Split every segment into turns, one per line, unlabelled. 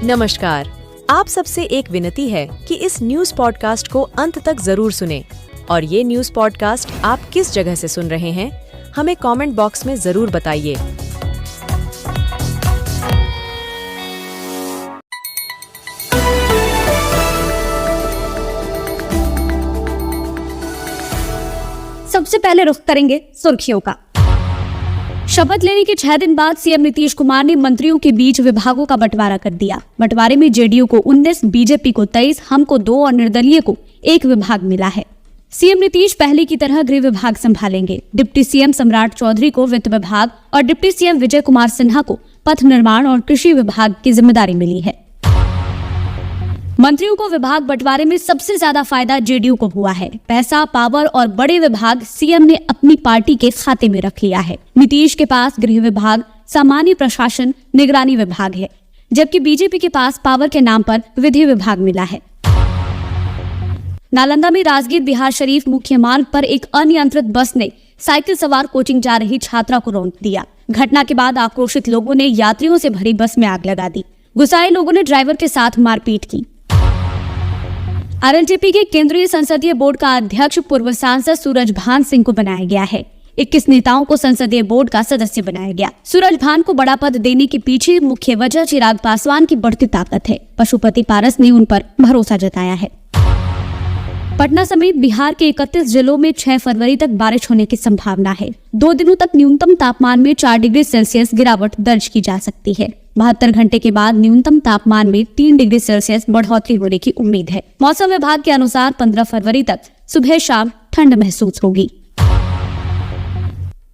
नमस्कार। आप सबसे एक विनती है कि इस न्यूज पॉडकास्ट को अंत तक जरूर सुनें और ये न्यूज पॉडकास्ट आप किस जगह से सुन रहे हैं, हमें कमेंट बॉक्स में जरूर बताइए।
सबसे पहले रुख करेंगे सुर्खियों का। शपथ लेने के 6 दिन बाद सीएम नीतीश कुमार ने मंत्रियों के बीच विभागों का बंटवारा कर दिया। बंटवारे में जेडीयू को 19, बीजेपी को 23, हम को 2 और निर्दलीय को 1 विभाग मिला है। सीएम नीतीश पहले की तरह गृह विभाग संभालेंगे। डिप्टी सीएम सम्राट चौधरी को वित्त विभाग और डिप्टी सीएम विजय कुमार सिन्हा को पथ निर्माण और कृषि विभाग की जिम्मेदारी मिली है। मंत्रियों को विभाग बंटवारे में सबसे ज्यादा फायदा जेडीयू को हुआ है। पैसा, पावर और बड़े विभाग सीएम ने अपनी पार्टी के खाते में रख लिया है। नीतीश के पास गृह विभाग, सामान्य प्रशासन, निगरानी विभाग है, जबकि बीजेपी के पास पावर के नाम पर विधि विभाग मिला है। नालंदा में राजगीर बिहार शरीफ मुख्य मार्ग पर एक अनियंत्रित बस ने साइकिल सवार कोचिंग जा रही छात्रा को रौंद दिया। घटना के बाद आक्रोशित लोगों ने यात्रियों से भरी बस में आग लगा दी। गुस्साए लोगों ने ड्राइवर के साथ मारपीट की। आरएलजेपी के केंद्रीय संसदीय बोर्ड का अध्यक्ष पूर्व सांसद सूरज भान सिंह को बनाया गया है। 21 नेताओं को संसदीय बोर्ड का सदस्य बनाया गया। सूरज भान को बड़ा पद देने के पीछे मुख्य वजह चिराग पासवान की बढ़ती ताकत है। पशुपति पारस ने उन पर भरोसा जताया है। पटना समेत बिहार के 31 जिलों में 6 फरवरी तक बारिश होने की संभावना है। 2 दिनों तक न्यूनतम तापमान में 4 डिग्री सेल्सियस गिरावट दर्ज की जा सकती है। 72 घंटे के बाद न्यूनतम तापमान में 3 डिग्री सेल्सियस बढ़ोतरी होने की उम्मीद है। मौसम विभाग के अनुसार 15 फरवरी तक सुबह शाम ठंड महसूस होगी।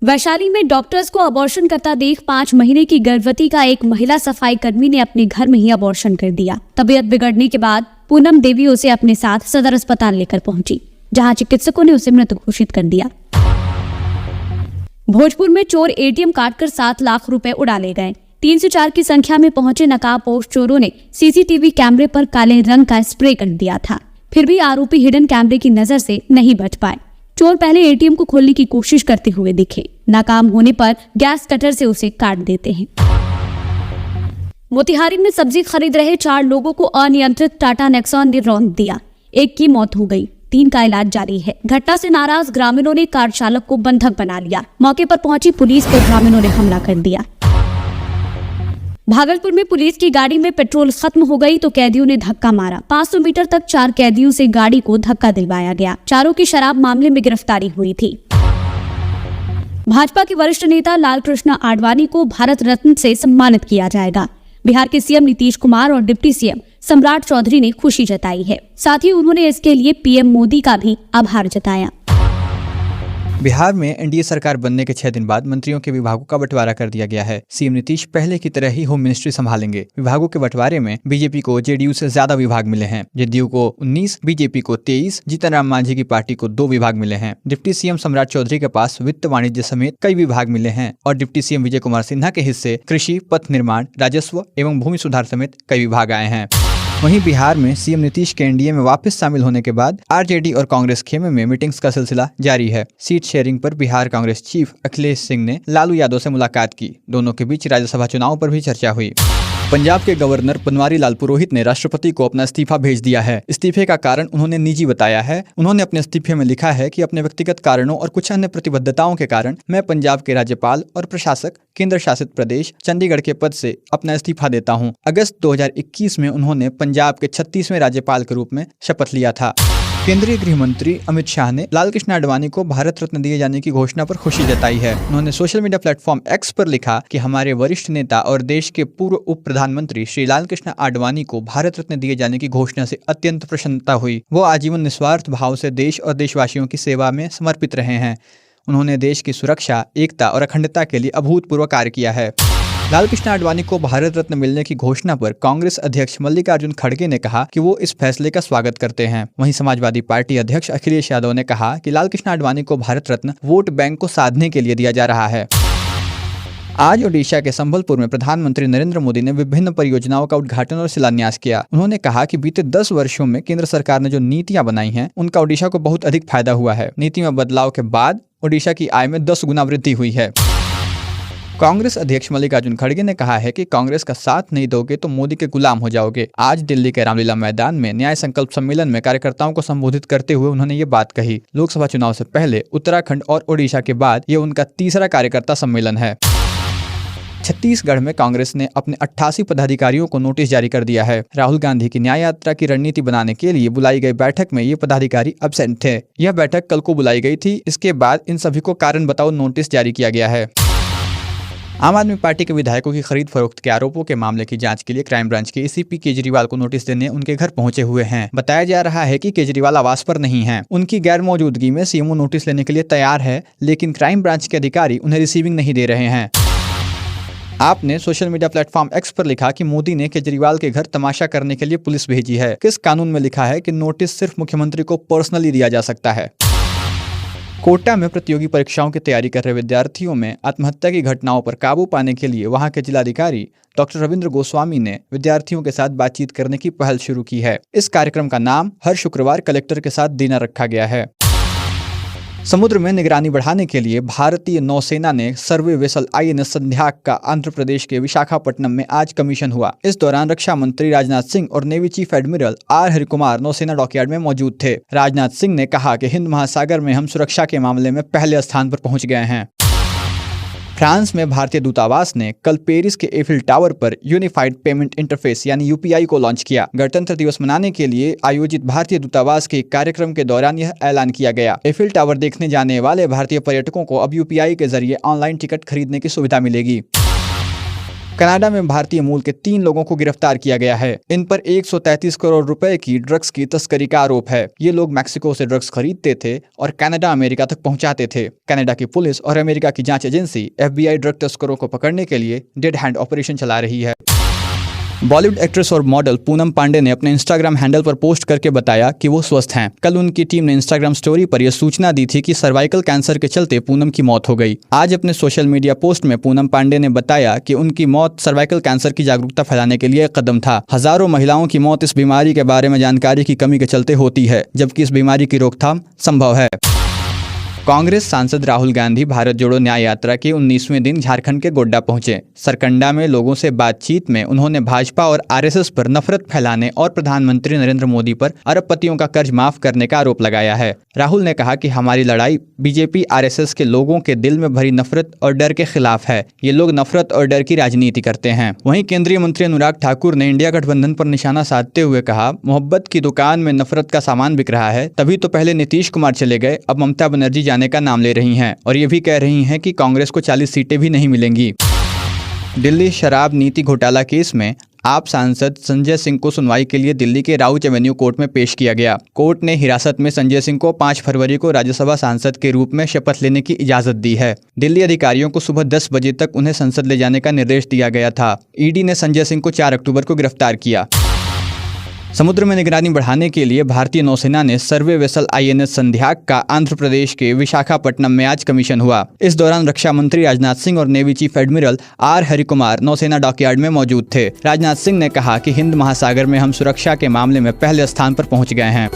वैशाली में डॉक्टर्स को अबॉर्शन करता देख 5 महीने की गर्भवती का एक महिला सफाई कर्मी ने अपने घर में ही अबॉर्शन कर दिया। तबीयत बिगड़ने के बाद पूनम देवी उसे अपने साथ सदर अस्पताल लेकर पहुंची, जहां चिकित्सकों ने उसे मृत घोषित कर दिया। भोजपुर में चोर एटीएम काटकर 7 लाख रुपए उड़ा ले गए। 3 से 4 की संख्या में पहुंचे नकाबपोश चोरों ने सीसीटीवी कैमरे पर काले रंग का स्प्रे कर दिया था। फिर भी आरोपी हिडन कैमरे की नजर से नहीं बच पाए। चोर पहले एटीएम को खोलने की कोशिश करते हुए दिखे। नाकाम होने पर गैस कटर से उसे काट देते हैं। मोतिहारी में सब्जी खरीद रहे 4 लोगों को अनियंत्रित टाटा नेक्सॉन ने रौंद दिया। 1 की मौत हो गई, 3 का इलाज जारी है। घटना से नाराज ग्रामीणों ने कार चालक को बंधक बना लिया। मौके पर पहुंची पुलिस पर ग्रामीणों ने हमला कर दिया। भागलपुर में पुलिस की गाड़ी में पेट्रोल खत्म हो गई तो कैदियों ने धक्का मारा। 500 मीटर तक 4 कैदियों से गाड़ी को धक्का दिलवाया गया। चारों की शराब मामले में गिरफ्तारी हुई थी। भाजपा के वरिष्ठ नेता लालकृष्ण आडवाणी को भारत रत्न से सम्मानित किया जाएगा। बिहार के सीएम नीतीश कुमार और डिप्टी सीएम सम्राट चौधरी ने खुशी जताई है। साथ ही उन्होंने इसके लिए पीएम मोदी का भी आभार जताया।
बिहार में एनडीए सरकार बनने के 6 दिन बाद मंत्रियों के विभागों का बंटवारा कर दिया गया है। सीएम नीतीश पहले की तरह ही होम मिनिस्ट्री संभालेंगे। विभागों के बंटवारे में बीजेपी को जेडीयू से ज्यादा विभाग मिले हैं। जेडीयू को 19, बीजेपी को 23, जीतन राम मांझी की पार्टी को 2 विभाग मिले हैं। डिप्टी सीएम सम्राट चौधरी के पास वित्त, वाणिज्य समेत कई विभाग मिले हैं और डिप्टी सीएम विजय कुमार सिन्हा के हिस्से कृषि, पथ निर्माण, राजस्व एवं भूमि सुधार समेत कई विभाग आए हैं। वहीं बिहार में सीएम नीतीश के एनडीए में वापस शामिल होने के बाद आरजेडी और कांग्रेस खेमे में मीटिंग्स का सिलसिला जारी है। सीट शेयरिंग पर बिहार कांग्रेस चीफ अखिलेश सिंह ने लालू यादव से मुलाकात की। दोनों के बीच राज्यसभा चुनाव पर भी चर्चा हुई। पंजाब के गवर्नर बनवारी लाल पुरोहित ने राष्ट्रपति को अपना इस्तीफा भेज दिया है। इस्तीफे का कारण उन्होंने निजी बताया है। उन्होंने अपने इस्तीफे में लिखा है कि अपने व्यक्तिगत कारणों और कुछ अन्य प्रतिबद्धताओं के कारण मैं पंजाब के राज्यपाल और प्रशासक केंद्र शासित प्रदेश चंडीगढ़ के पद से अपना इस्तीफा देता हूं। अगस्त 2021 में उन्होंने पंजाब के 36वें राज्यपाल के रूप में शपथ लिया था। केंद्रीय गृह मंत्री अमित शाह ने लालकृष्ण आडवाणी को भारत रत्न दिए जाने की घोषणा पर खुशी जताई है। उन्होंने सोशल मीडिया प्लेटफॉर्म एक्स पर लिखा कि हमारे वरिष्ठ नेता और देश के पूर्व उप प्रधानमंत्री श्री लालकृष्ण आडवाणी को भारत रत्न दिए जाने की घोषणा से अत्यंत प्रसन्नता हुई। वो आजीवन निस्वार्थ भाव से देश और देशवासियों की सेवा में समर्पित रहे हैं। उन्होंने देश की सुरक्षा, एकता और अखंडता के लिए अभूतपूर्व कार्य किया है। लालकृष्ण आडवाणी को भारत रत्न मिलने की घोषणा पर कांग्रेस अध्यक्ष मल्लिकार्जुन खड़गे ने कहा कि वो इस फैसले का स्वागत करते हैं। वहीं समाजवादी पार्टी अध्यक्ष अखिलेश यादव ने कहा कि लालकृष्ण आडवाणी को भारत रत्न वोट बैंक को साधने के लिए दिया जा रहा है। आज ओडिशा के संबलपुर में प्रधानमंत्री नरेंद्र मोदी ने विभिन्न परियोजनाओं का उद्घाटन और शिलान्यास किया। उन्होंने कहा कि बीते 10 वर्षों में केंद्र सरकार ने जो नीतियां बनाई हैं, उनका ओडिशा को बहुत अधिक फायदा हुआ है। नीति में बदलाव के बाद ओडिशा की आय में 10 गुना वृद्धि हुई है। कांग्रेस अध्यक्ष मल्लिकार्जुन खड़गे ने कहा है कि कांग्रेस का साथ नहीं दोगे तो मोदी के गुलाम हो जाओगे। आज दिल्ली के रामलीला मैदान में न्याय संकल्प सम्मेलन में कार्यकर्ताओं को संबोधित करते हुए उन्होंने ये बात कही। लोकसभा चुनाव से पहले उत्तराखंड और ओडिशा के बाद ये उनका तीसरा कार्यकर्ता सम्मेलन है। छत्तीसगढ़ में कांग्रेस ने अपने 88 पदाधिकारियों को नोटिस जारी कर दिया है। राहुल गांधी की न्याय यात्रा की रणनीति बनाने के लिए बुलाई गई बैठक में ये पदाधिकारी एब्सेंट थे। यह बैठक कल को बुलाई गई थी। इसके बाद इन सभी को कारण बताओ नोटिस जारी किया गया है। आम आदमी पार्टी के विधायकों की खरीद फरोख्त के आरोपों के मामले की जांच के लिए क्राइम ब्रांच के एसीपी केजरीवाल को नोटिस देने उनके घर पहुंचे हुए हैं। बताया जा रहा है कि केजरीवाल आवास पर नहीं हैं। उनकी गैर मौजूदगी में सीएमओ नोटिस लेने के लिए तैयार है, लेकिन क्राइम ब्रांच के अधिकारी उन्हें रिसीविंग नहीं दे रहे हैं। आपने सोशल मीडिया प्लेटफॉर्म एक्स पर लिखा कि मोदी ने केजरीवाल के घर तमाशा करने के लिए पुलिस भेजी है। किस कानून में लिखा है कि नोटिस सिर्फ मुख्यमंत्री को पर्सनली दिया जा सकता है? कोटा में प्रतियोगी परीक्षाओं की तैयारी कर रहे विद्यार्थियों में आत्महत्या की घटनाओं पर काबू पाने के लिए वहां के जिलाधिकारी डॉक्टर रविंद्र गोस्वामी ने विद्यार्थियों के साथ बातचीत करने की पहल शुरू की है। इस कार्यक्रम का नाम हर शुक्रवार कलेक्टर के साथ डिनर रखा गया है। समुद्र में निगरानी बढ़ाने के लिए भारतीय नौसेना ने सर्वे वेसल INS संध्याक का आंध्र प्रदेश के विशाखापट्टनम में आज कमीशन हुआ। इस दौरान रक्षा मंत्री राजनाथ सिंह और navy chief admiral R Harikumar नौसेना डॉकयार्ड में मौजूद थे। राजनाथ सिंह ने कहा कि हिंद महासागर में हम सुरक्षा के मामले में पहले स्थान पर पहुंच गए हैं। फ्रांस में भारतीय दूतावास ने कल पेरिस के एफिल टावर पर यूनिफाइड पेमेंट इंटरफेस यानी UPI को लॉन्च किया। गणतंत्र दिवस मनाने के लिए आयोजित भारतीय दूतावास के कार्यक्रम के दौरान यह ऐलान किया गया। एफिल टावर देखने जाने वाले भारतीय पर्यटकों को अब UPI के जरिए ऑनलाइन टिकट खरीदने की सुविधा मिलेगी। कनाडा में भारतीय मूल के 3 लोगों को गिरफ्तार किया गया है। इन पर 133 करोड़ रुपए की ड्रग्स की तस्करी का आरोप है। ये लोग मैक्सिको से ड्रग्स खरीदते थे और कनाडा अमेरिका तक पहुंचाते थे। कनाडा की पुलिस और अमेरिका की जांच एजेंसी FBI ड्रग तस्करों को पकड़ने के लिए डेड हैंड ऑपरेशन चला रही है। बॉलीवुड एक्ट्रेस और मॉडल पूनम पांडे ने अपने इंस्टाग्राम हैंडल पर पोस्ट करके बताया कि वो स्वस्थ हैं। कल उनकी टीम ने इंस्टाग्राम स्टोरी पर यह सूचना दी थी कि सर्वाइकल कैंसर के चलते पूनम की मौत हो गई। आज अपने सोशल मीडिया पोस्ट में पूनम पांडे ने बताया कि उनकी मौत सर्वाइकल कैंसर की जागरूकता फैलाने के लिए एक कदम था। हजारों महिलाओं की मौत इस बीमारी के बारे में जानकारी की कमी के चलते होती है, जबकि इस बीमारी की रोकथाम संभव है। कांग्रेस सांसद राहुल गांधी भारत जोड़ो न्याय यात्रा के 19वें दिन झारखंड के गोड्डा पहुंचे। सरकंडा में लोगों से बातचीत में उन्होंने भाजपा और RSS पर नफरत फैलाने और प्रधानमंत्री नरेंद्र मोदी पर अरबपतियों का कर्ज माफ करने का आरोप लगाया है। राहुल ने कहा कि हमारी लड़ाई बीजेपी RSS के लोगों के दिल में भरी नफरत और डर के खिलाफ है। ये लोग नफरत और डर की राजनीति करते हैं। वहीं केंद्रीय मंत्री अनुराग ठाकुर ने इंडिया गठबंधन पर निशाना साधते हुए कहा, मोहब्बत की दुकान में नफरत का सामान बिक रहा है। तभी तो पहले नीतीश कुमार चले गए, अब ममता बनर्जी जाने का नाम ले रही हैं और ये भी कह रही हैं कि कांग्रेस को 40 सीटें भी नहीं मिलेंगी। दिल्ली शराब नीति घोटाला केस में आप सांसद संजय सिंह को सुनवाई के लिए दिल्ली के राउच एवेन्यू कोर्ट में पेश किया गया। कोर्ट ने हिरासत में संजय सिंह को 5 फरवरी को राज्यसभा सांसद के रूप में शपथ लेने की इजाजत दी है। दिल्ली अधिकारियों को सुबह 10 बजे तक उन्हें संसद ले जाने का निर्देश दिया गया था। ईडी ने संजय सिंह को 4 अक्टूबर को गिरफ्तार किया। समुद्र में निगरानी बढ़ाने के लिए भारतीय नौसेना ने सर्वे वेसल INS संध्याक का आंध्र प्रदेश के विशाखापट्टनम में आज कमीशन हुआ। इस दौरान रक्षा मंत्री राजनाथ सिंह और navy chief admiral R Harikumar नौसेना डॉकयार्ड में मौजूद थे। राजनाथ सिंह ने कहा कि हिंद महासागर में हम सुरक्षा के मामले में पहले स्थान पर पहुंच गए हैं।